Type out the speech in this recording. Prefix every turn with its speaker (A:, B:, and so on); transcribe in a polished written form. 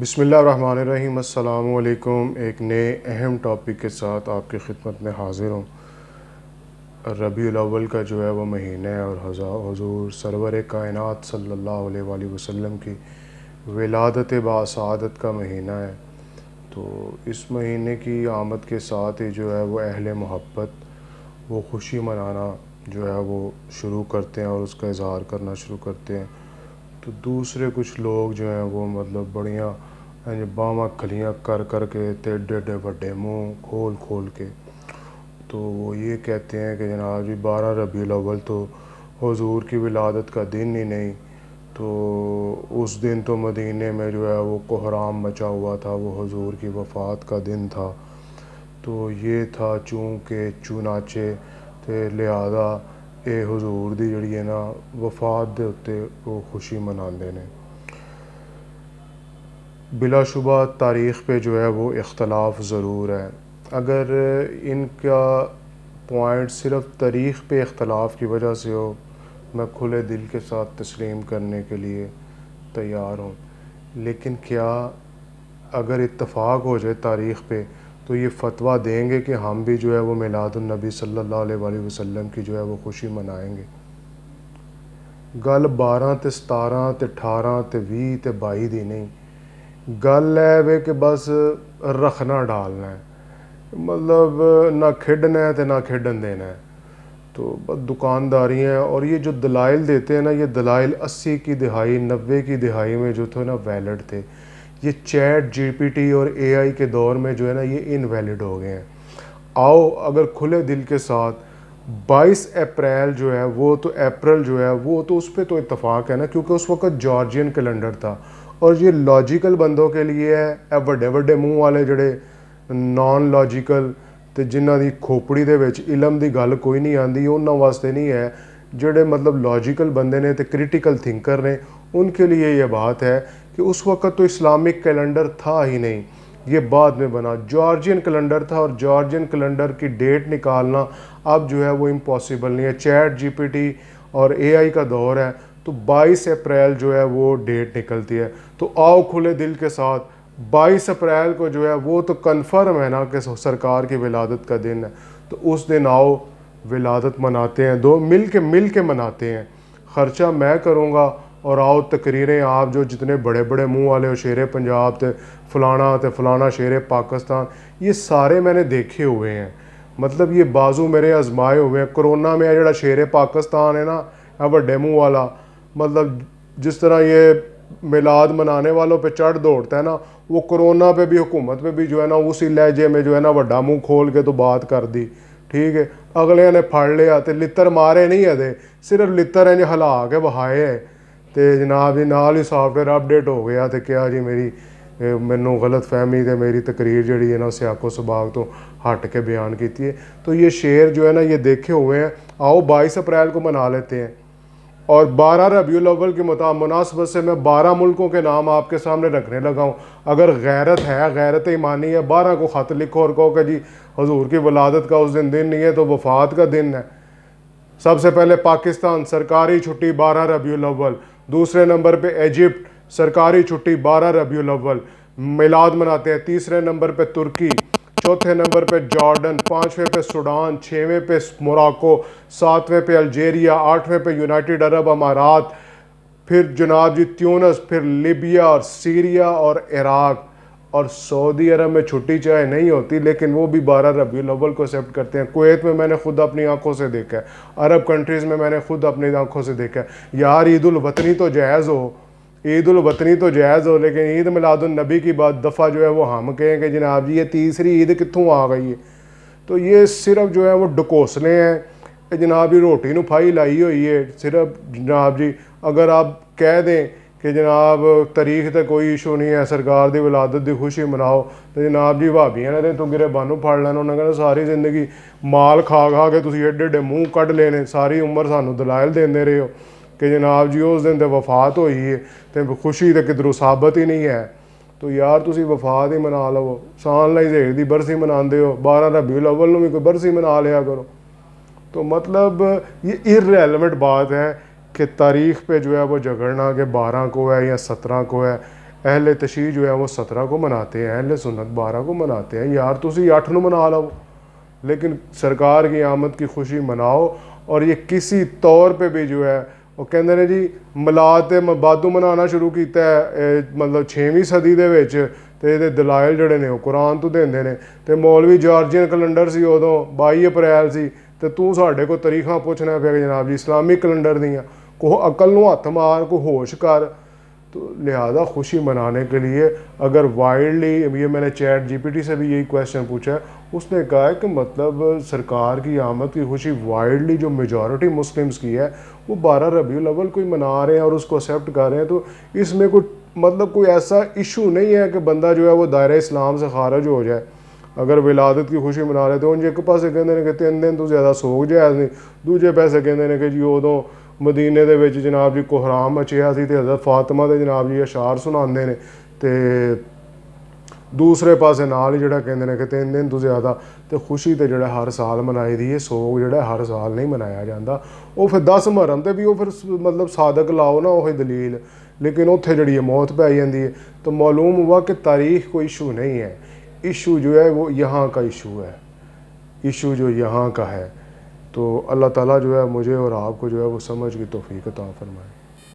A: بسم اللہ الرحمن الرحیم۔ السلام علیکم۔ ایک نئے اہم ٹاپک کے ساتھ آپ کی خدمت میں حاضر ہوں۔ ربیع الاول کا جو ہے وہ مہینہ ہے اور حضور سرور کائنات صلی اللہ علیہ وآلہ وسلم کی ولادت باسعادت کا مہینہ ہے۔ تو اس مہینے کی آمد کے ساتھ ہی جو ہے وہ اہل محبت وہ خوشی منانا جو ہے وہ شروع کرتے ہیں اور اس کا اظہار کرنا شروع کرتے ہیں۔ تو دوسرے کچھ لوگ جو ہیں وہ بڑیاں باواں کھلیاں کر کر کے ایڈے ایڈے بڑے منہ کھول کھول کے تو وہ یہ کہتے ہیں کہ جناب جی 12 ربیع الاول تو حضور کی ولادت کا دن ہی نہیں، تو اس دن تو مدینے میں جو ہے وہ کوہرام مچا ہوا تھا، وہ حضور کی وفات کا دن تھا۔ تو یہ تھا چونکہ چنانچہ تے لہذا اے حضور دی جڑی ہے نا وفات دے اتے وہ خوشی مناندے نے۔ بلا شبہ تاریخ پہ جو ہے وہ اختلاف ضرور ہے۔ اگر ان کا پوائنٹ صرف تاریخ پہ اختلاف کی وجہ سے ہو، میں کھلے دل کے ساتھ تسلیم کرنے کے لیے تیار ہوں، لیکن کیا اگر اتفاق ہو جائے تاریخ پہ تو یہ فتویٰ دیں گے کہ ہم بھی جو ہے وہ میلاد النبی صلی اللہ علیہ وآلہ وسلم کی جو ہے وہ خوشی منائیں گے؟ گل 12 تے 17 تے 18 تے 20 تے 22 دی نہیں، گل ہے وے کہ بس رکھنا ڈالنا ہے، مطلب نہ کھیڈنا ہے تے نہ کھیڈن دینا ہے۔ تو بس دکانداری ہیں، اور یہ جو دلائل دیتے ہیں نا، یہ دلائل 80 کی دہائی 90 کی دہائی میں جو تھے نا ویلڈ تھے، یہ چیٹ جی پی ٹی اور اے آئی کے دور میں جو ہے نا یہ انویلڈ ہو گئے ہیں۔ آؤ اگر کھلے دل کے ساتھ 22 اپریل جو ہے وہ تو اپریل جو ہے وہ تو اس پہ تو اتفاق ہے نا، کیونکہ اس وقت جارجین کیلنڈر تھا، اور یہ لاجیکل بندوں کے لیے ہے، اے بڑے بڑے منہ والے جڑے نان لاجیکل تے جنہاں دی کھوپڑی دے وچ علم دی گل کوئی نہیں آندی، انہاں واسطے نہیں ہے۔ جڑے مطلب لاجیکل بندے نے تے کریٹیکل تھنکر نے، ان کے لیے یہ بات ہے کہ اس وقت تو اسلامک کیلنڈر تھا ہی نہیں، یہ بعد میں بنا جارجین کیلنڈر تھا، اور جارجین کیلنڈر کی ڈیٹ نکالنا اب جو ہے وہ امپاسبل نہیں ہے۔ چیٹ جی پی ٹی اور اے آئی کا دور ہے، تو 22 اپریل جو ہے وہ ڈیٹ نکلتی ہے۔ تو آؤ کھلے دل کے ساتھ 22 اپریل کو جو ہے وہ تو کنفرم ہے نا کہ سرکار کی ولادت کا دن ہے، تو اس دن آؤ ولادت مناتے ہیں، دو مل کے مناتے ہیں۔ خرچہ میں کروں گا، اور آؤ تقریریں آپ جو جتنے بڑے بڑے منہ والے ہو، شیر پنجاب تے فلانا شیر پاکستان، یہ سارے میں نے دیکھے ہوئے ہیں، مطلب یہ بازو میرے آزمائے ہوئے ہیں۔ کرونا میں جڑا شیر پاکستان ہے نا، بڑے منہ والا، مطلب جس طرح یہ میلاد منانے والوں پہ چڑھ دوڑتا ہے نا، وہ کرونا پہ بھی حکومت پہ بھی جو ہے نا اسی لہجے میں جو ہے نا وڈا منہ کھول کے تو بات کر دی، ٹھیک ہے۔ اگلے نے پھڑ لیا تے لتر مارے نہیں ہے، صرف لتر ہیں ہلا کے بہائے ہے، تے جناب جی نال ہی سافٹ ویئر اپڈیٹ ہو گیا، تے کیا جی مینوں غلط فہمی تے میری تقریر جڑی ہے نا سیاق و سباق تو ہٹ کے بیان کیتی ہے۔ تو یہ شعر جو ہے نا یہ دیکھے ہوئے ہیں، آؤ 22 اپریل کو منا لیتے ہیں۔ اور 12 ربیع الاول کی مناسبت سے میں 12 ملکوں کے نام آپ کے سامنے رکھنے لگا ہوں۔ اگر غیرت ہے، غیرت ایمانی ہے، 12 کو خط لکھو اور کہو کہ جی حضور کی ولادت کا اس دن نہیں ہے تو وفات کا دن ہے۔ سب سے پہلے پاکستان، سرکاری چھٹی 12 ربیع الاول۔ دوسرے نمبر پہ ایجپٹ، سرکاری چھٹی 12 ربیع الاول، میلاد مناتے ہیں۔ تیسرے نمبر پہ ترکی، چوتھے نمبر پہ جارڈن، پانچویں پہ سوڈان، چھویں پہ موراکو، ساتویں پہ الجیریا، آٹھویں پہ یونائٹڈ عرب امارات، پھر جناب جی تیونس، پھر لیبیا اور سیریا اور عراق، اور سعودی عرب میں چھٹی چاہے نہیں ہوتی لیکن وہ بھی 12 ربیع الاول کو ایکسیپٹ کرتے ہیں۔ کویت میں میں نے خود اپنی آنکھوں سے دیکھا ہے، عرب کنٹریز میں نے خود اپنی آنکھوں سے دیکھا ہے۔ یار عید الوطنی تو جائز ہو، عید الوطنی تو جائز ہو، لیکن عید میلاد النبی کی بات دفعہ جو ہے وہ ہم کہیں کہ جناب جی یہ تیسری عید کتوں آ گئی ہے؟ تو یہ صرف جو ہے وہ ڈکوسلے ہیں جناب جی، روٹی نو پھائی لائی ہوئی ہے صرف جناب جی۔ اگر آپ کہہ دیں کہ جناب تاریخ تے کوئی ایشو نہیں ہے، سرکار دی ولادت دی خوشی مناؤ، تو جناب جی بھابیاں نے تو گرے بانو پھڑ لینا، انہوں نے کہنا ساری زندگی مال کھا کھا کے تسی ایڈے ایڈے منہ کڈ لینے، ساری عمر سانو دلائل دیندے رہے ہو کہ جناب جی اس دن تے وفات ہوئی ہے تے خوشی تے کدھروں ثابت ہی نہیں ہے۔ تو یار تسی وفات ہی منا لو، سان لائی زہر دی برسی مناندے ہو، 12 ربیع الاول نو بھی کوئی برسی منا لیا کرو۔ تو مطلب یہ ارریلیونٹ بات ہے کہ تاریخ پہ جو ہے وہ جھگڑنا کہ 12 کو ہے یا 17 کو ہے، اہل تشیع جو ہے وہ 17 کو مناتے ہیں, اہل سنت 12 کو مناتے ہیں. یار تسی 8 نو منا لو, لیکن سرکار کی آمد کی خوشی مناؤ. اور یہ کسی طور پہ بھی جو ہے وہ کہندے نے جی ملاد مبادو منانا شروع کیتا ہے مطلب 6ویں صدی دے وچ, تے یہ دلائل جڑے نے وہ قرآن تو دیندے نے. تے مولوی جارجین کیلنڈر سی ادوں 22 اپریل سی, تے تو ساڈے کو تاریخاں پوچھنا پیا کہ جناب جی اسلامی کیلنڈر دیاں. کو عقل نو ہاتھ مار, کو ہوش کر. تو لہذا خوشی منانے کے لیے اگر وائلڈلی, یہ میں نے چیٹ جی پی ٹی سے بھی یہی کویشچن پوچھا ہے, اس نے کہا ہے کہ مطلب سرکار کی آمد کی خوشی وائلڈلی جو میجورٹی مسلمز کی ہے وہ 12 ربیع الاول کو ہی منا رہے ہیں اور اس کو ایکسیپٹ کر رہے ہیں. تو اس میں کوئی مطلب کوئی ایسا ایشو نہیں ہے کہ بندہ جو ہے وہ دائرہ اسلام سے خارج ہو جائے. اگر ولادت کی خوشی منا رہے تو ان ایک پاسے کہندے نے کہ 3 دن تو زیادہ سوگ جائز نہیں, دوجے پاسے کہندے نے کہ جی ادوں مدینے دے وچ جناب جی کوحرام مچیا سی تے حضرت فاطمہ دے جناب جی اشعار سناندے نے, تے دوسرے پاسے نال ہی جڑا کہندے نے کہ 3 دن تو زیادہ. تے خوشی تے جڑا ہر سال منائی دی ہے, سوگ جڑا ہر سال نہیں منایا جاتا. وہ پھر 10 محرم تے بھی وہ پھر مطلب صادق لاؤ نا وہی دلیل, لیکن اتھے جڑی ہے موت پہ آئی جاندی ہے. تو معلوم ہوا کہ تاریخ کوئی ایشو نہیں ہے, ایشو جو ہے وہ یہاں کا ایشو ہے, ایشو جو یہاں کا ہے. تو اللہ تعالیٰ جو ہے مجھے اور آپ کو جو ہے وہ سمجھ کی توفیق عطا فرمائے.